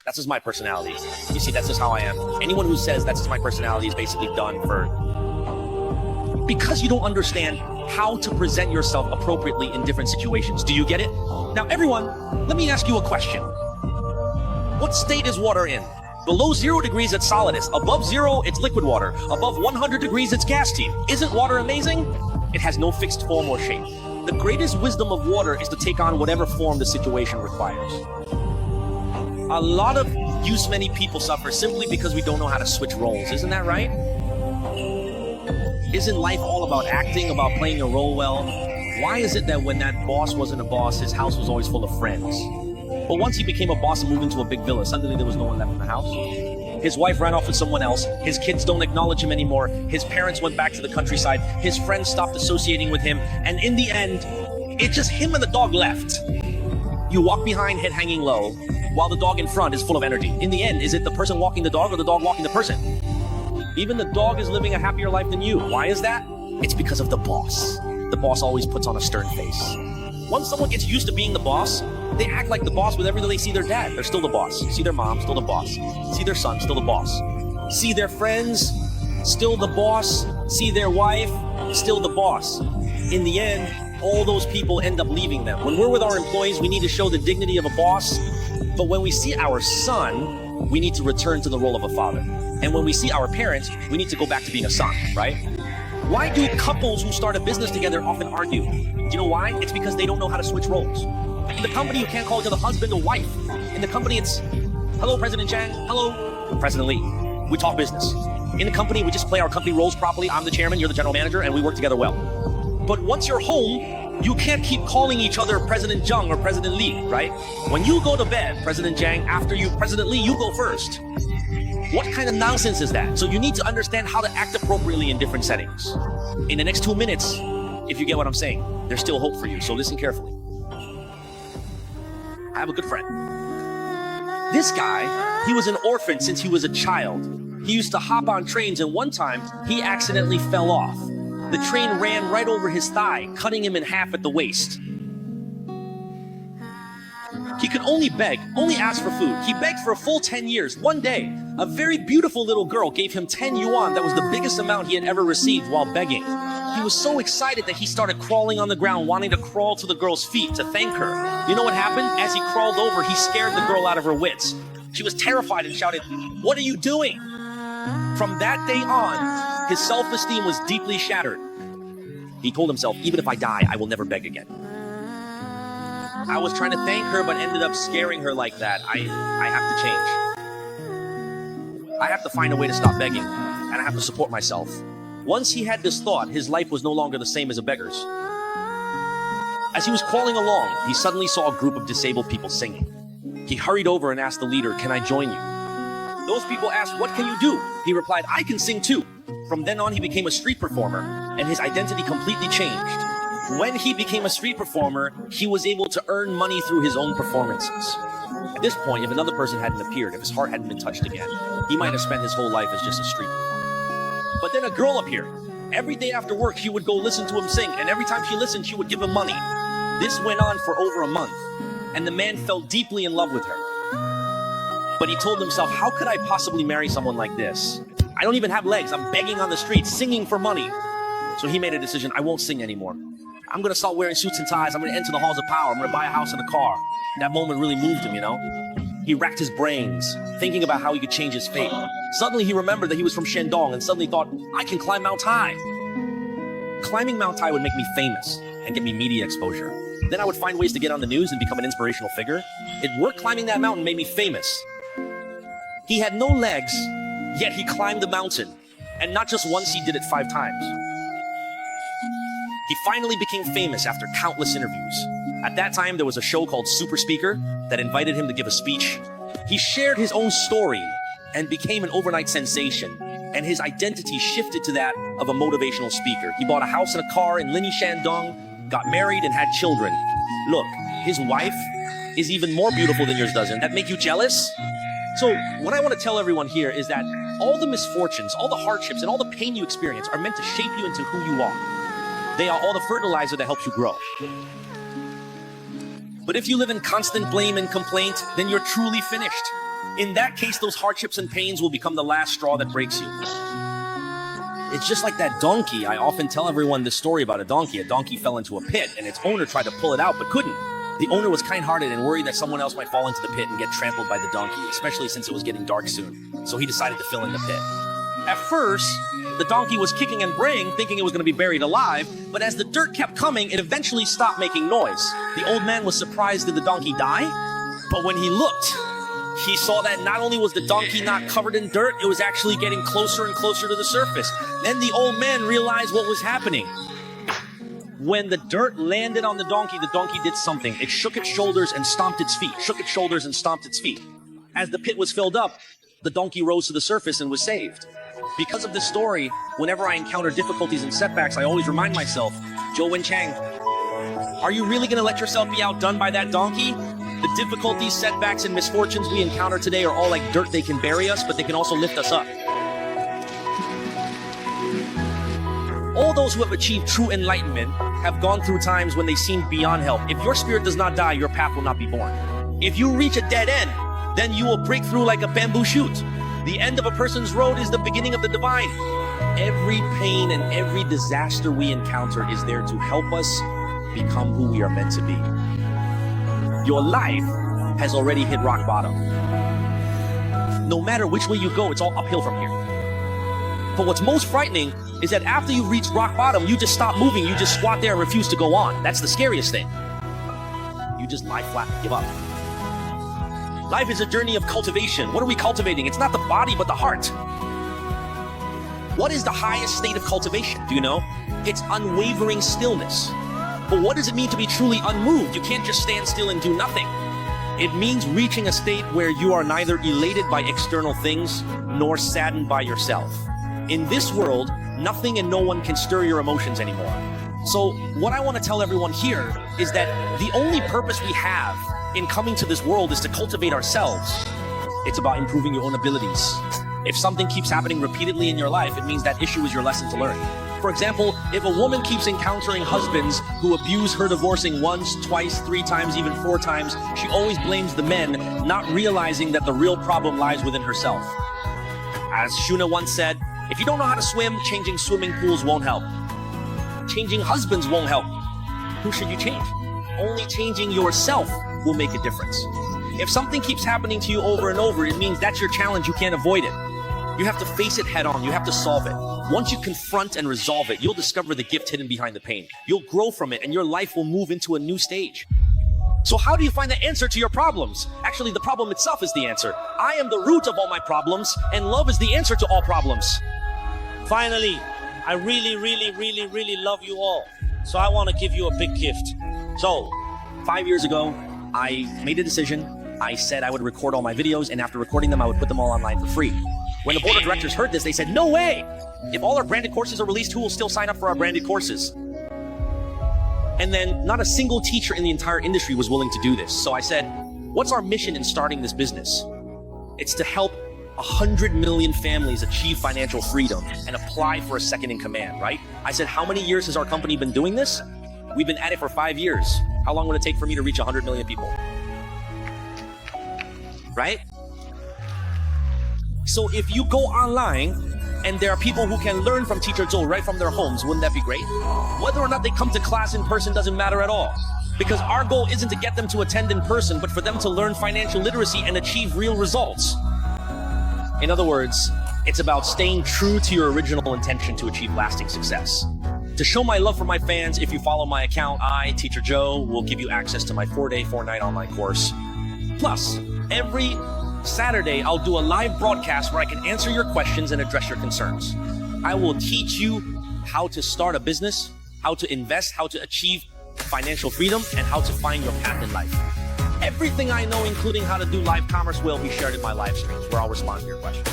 That's just my personality. You see, that's just how I am. Anyone who says that's just my personality is basically done for... Because you don't understand how to present yourself appropriately in different situations. Do you get it? Now, everyone, let me ask you a question. What state is water in? Below 0 degrees, it's solidus. Above 0, it's liquid water. Above 100 degrees, it's gas team. Isn't water amazing? It has no fixed form or shape. The greatest wisdom of water is to take on whatever form the situation requires. A lot of use many people suffer simply because we don't know how to switch roles. Isn't that right? Isn't life all about acting, about playing your role well? Why is it that when that boss wasn't a boss, his house was always full of friends? But once he became a boss and moved into a big villa, suddenly there was no one left in the house. His wife ran off with someone else. His kids don't acknowledge him anymore. His parents went back to the countryside. His friends stopped associating with him. And in the end, it's just him and the dog left. You walk behind, head hanging low, while the dog in front is full of energy. In the end, is it the person walking the dog or the dog walking the person? Even the dog is living a happier life than you. Why is that? It's because of the boss. The boss always puts on a stern face. Once someone gets used to being the boss, they act like the boss with everything. They see their dad, they're still the boss. See their mom, still the boss. See their son, still the boss. See their friends, still the boss. See their wife, still the boss. In the end, all those people end up leaving them. When we're with our employees, we need to show the dignity of a boss. But when we see our son, we need to return to the role of a father. And when we see our parents, we need to go back to being a son, right? Why do couples who start a business together often argue? Do you know why? It's because they don't know how to switch roles. In the company, you can't call each other husband or wife. In the company, it's, hello, President Chang. Hello, President Lee. We talk business. In the company, we just play our company roles properly. I'm the chairman, you're the general manager, and we work together well. But once you're home, you can't keep calling each other President Zheng or President Lee, right? When you go to bed, President Zhang, after you, President Lee, you go first. What kind of nonsense is that? So you need to understand how to act appropriately in different settings. In the next 2 minutes, if you get what I'm saying, there's still hope for you, so listen carefully. I have a good friend. This guy, he was an orphan since he was a child. He used to hop on trains, and one time, he accidentally fell off. The train ran right over his thigh, cutting him in half at the waist. He could only beg, only ask for food. He begged for a full 10 years. One day, a very beautiful little girl gave him 10 yuan. That was the biggest amount he had ever received while begging. He was so excited that he started crawling on the ground, wanting to crawl to the girl's feet to thank her. You know what happened? As he crawled over, he scared the girl out of her wits. She was terrified and shouted, "What are you doing?" From that day on, his self-esteem was deeply shattered. He told himself, even if I die, I will never beg again. I was trying to thank her, but ended up scaring her like that. I have to change. I have to find a way to stop begging, and I have to support myself. Once he had this thought, his life was no longer the same as a beggar's. As he was crawling along, he suddenly saw a group of disabled people singing. He hurried over and asked the leader, "Can I join you?" Those people asked, "What can you do?" He replied, "I can sing too." From then on, he became a street performer, and his identity completely changed. When he became a street performer, he was able to earn money through his own performances. At this point, if another person hadn't appeared, if his heart hadn't been touched again, he might have spent his whole life as just a street performer. But then a girl appeared. Every day after work, she would go listen to him sing, and every time she listened, she would give him money. This went on for over a month, and the man fell deeply in love with her. But he told himself, how could I possibly marry someone like this? I don't even have legs. I'm begging on the streets, singing for money. So he made a decision. I won't sing anymore. I'm going to start wearing suits and ties. I'm going to enter the halls of power. I'm going to buy a house and a car. That moment really moved him, you know? He racked his brains, thinking about how he could change his fate. Suddenly he remembered that he was from Shandong and suddenly thought, I can climb Mount Tai. Climbing Mount Tai would make me famous and get me media exposure. Then I would find ways to get on the news and become an inspirational figure. It worked. Climbing that mountain made me famous. He had no legs, yet he climbed the mountain. And not just once, he did it 5 times. He finally became famous after countless interviews. At that time, there was a show called Super Speaker that invited him to give a speech. He shared his own story and became an overnight sensation, and his identity shifted to that of a motivational speaker. He bought a house and a car in Linyi Shandong, got married and had children. Look, his wife is even more beautiful than yours. Doesn't that make you jealous? So what I want to tell everyone here is that all the misfortunes, all the hardships, and all the pain you experience are meant to shape you into who you are. They are all the fertilizer that helps you grow. But if you live in constant blame and complaint, then you're truly finished. In that case, those hardships and pains will become the last straw that breaks you. It's just like that donkey. I often tell everyone this story about a donkey. A donkey fell into a pit, and its owner tried to pull it out, but couldn't. The owner was kind-hearted and worried that someone else might fall into the pit and get trampled by the donkey, especially since it was getting dark soon. So he decided to fill in the pit. At first, the donkey was kicking and braying, thinking it was going to be buried alive, but as the dirt kept coming, it eventually stopped making noise. The old man was surprised. Did the donkey die? But when he looked, he saw that not only was the donkey not covered in dirt, it was actually getting closer and closer to the surface. Then the old man realized what was happening. When the dirt landed on the donkey did something. It shook its shoulders and stomped its feet, shook its shoulders and stomped its feet. As the pit was filled up, the donkey rose to the surface and was saved. Because of this story, whenever I encounter difficulties and setbacks, I always remind myself, Zhou Wenchang, are you really going to let yourself be outdone by that donkey? The difficulties, setbacks, and misfortunes we encounter today are all like dirt. They can bury us, but they can also lift us up. All those who have achieved true enlightenment have gone through times when they seemed beyond help. If your spirit does not die, your path will not be born. If you reach a dead end, then you will break through like a bamboo shoot. The end of a person's road is the beginning of the divine. Every pain and every disaster we encounter is there to help us become who we are meant to be. Your life has already hit rock bottom. No matter which way you go, it's all uphill from here. But what's most frightening is that after you reach rock bottom, you just stop moving, you just squat there and refuse to go on. That's the scariest thing. You just lie flat, give up. Life is a journey of cultivation. What are we cultivating? It's not the body, but the heart. What is the highest state of cultivation? Do you know? It's unwavering stillness. But what does it mean to be truly unmoved? You can't just stand still and do nothing. It means reaching a state where you are neither elated by external things nor saddened by yourself. In this world, nothing and no one can stir your emotions anymore. So what I want to tell everyone here is that the only purpose we have in coming to this world is to cultivate ourselves. It's about improving your own abilities. If something keeps happening repeatedly in your life, it means that issue is your lesson to learn. For example, if a woman keeps encountering husbands who abuse her divorcing once, twice, 3 times, even 4 times, she always blames the men, not realizing that the real problem lies within herself. As Shuna once said, if you don't know how to swim, changing swimming pools won't help. Changing husbands won't help. Who should you change? Only changing yourself will make a difference. If something keeps happening to you over and over, it means that's your challenge. You can't avoid it. You have to face it head on. You have to solve it. Once you confront and resolve it, you'll discover the gift hidden behind the pain. You'll grow from it, and your life will move into a new stage. So how do you find the answer to your problems? Actually, the problem itself is the answer. I am the root of all my problems, and love is the answer to all problems. Finally, I really love you all. So I want to give you a big gift. So, 5 years ago, I made a decision. I said I would record all my videos, and after recording them, I would put them all online for free. When the board of directors heard this, they said, no way! If all our branded courses are released, who will still sign up for our branded courses? And then not a single teacher in the entire industry was willing to do this. So I said, what's our mission in starting this business? It's to help 100 million families achieve financial freedom and apply for a second in command, right? I said, how many years has our company been doing this? We've been at it for 5 years. How long would it take for me to reach 100 million people? Right? So if you go online and there are people who can learn from Teacher Zhou right from their homes, wouldn't that be great? Whether or not they come to class in person doesn't matter at all. Because our goal isn't to get them to attend in person, but for them to learn financial literacy and achieve real results. In other words, it's about staying true to your original intention to achieve lasting success. To show my love for my fans, if you follow my account, I, Teacher Zhou, will give you access to my 4-day, 4-night online course. Plus, every Saturday, I'll do a live broadcast where I can answer your questions and address your concerns. I will teach you how to start a business, how to invest, how to achieve financial freedom, and how to find your path in life. Everything I know, including how to do live commerce, will be shared in my live streams where I'll respond to your questions.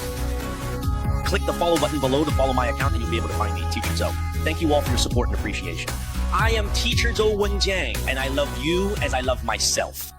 Click the follow button below to follow my account and you'll be able to find me, Teacher Zhou. Thank you all for your support and appreciation. I am Teacher Zhou Wenchang, and I love you as I love myself.